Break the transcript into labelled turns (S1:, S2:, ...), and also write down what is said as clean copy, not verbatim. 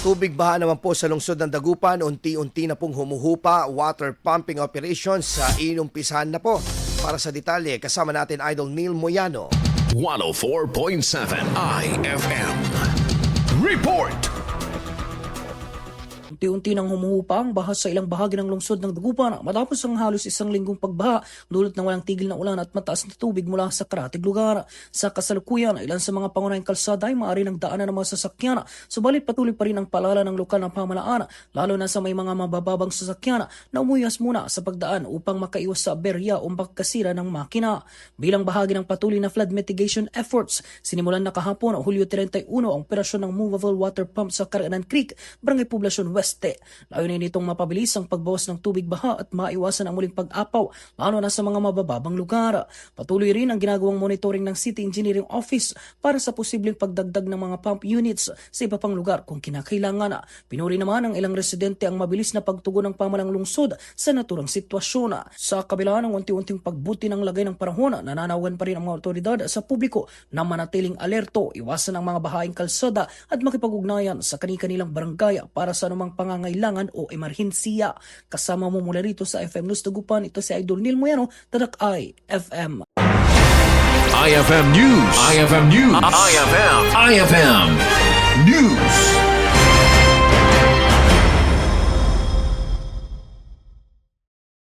S1: Tubig baha naman po sa lungsod ng Dagupan, unti-unti na pong humuhupa, water pumping operations sa inumpisahan na po. Para sa detalye, kasama natin Idol Neil Moyano.
S2: 104.7 IFM. Report!
S3: Unti-unti nang humuhupa ang baha sa ilang bahagi ng lungsod ng Dagupan matapos ang halos isang linggong pagbaha dulot ng walang tigil na ulan at mataas na tubig mula sa karatig lugar. Sa kasalukuyan, ilan sa mga pangunahing kalsada ay maaari ng daanan ng mga sasakyan, subalit patuloy pa rin ang paalala ng lokal na pamahalaan, lalo na sa may mga mabababang sasakyan na umuyas muna sa pagdaan upang makaiwas sa aberya o pagkasira ng makina. Bilang bahagi ng patuloy na flood mitigation efforts, sinimulan na kahapon Hulyo 31 ang operasyon ng movable water pump sa Caranan Creek, Barangay Poblacion West. Layunin nitong mapabilis ang pagbawas ng tubig baha at maiwasan ang muling pag-apaw, lalo na sa mga mabababang lugar. Patuloy rin ang ginagawang monitoring ng City Engineering Office para sa posibleng pagdagdag ng mga pump units sa iba pang lugar kung kinakailangan. Pinuri naman ng ilang residente ang mabilis na pagtugon ng pamalang lungsod sa naturang sitwasyon. Sa kabila ng unti-unting pagbuti ng lagay ng panahon, nananawagan pa rin ang mga otoridad sa publiko na manatiling alerto, iwasan ang mga bahaing kalsada at makipag-ugnayan sa kani-kanilang barangay para sa anumang pangangailangan o emerhensiya. Kasama mo mula rito sa FM News Dagupan, ito si Idol Neil Moyano, Tadak IFM.
S2: IFM News. IFM News. IFM News.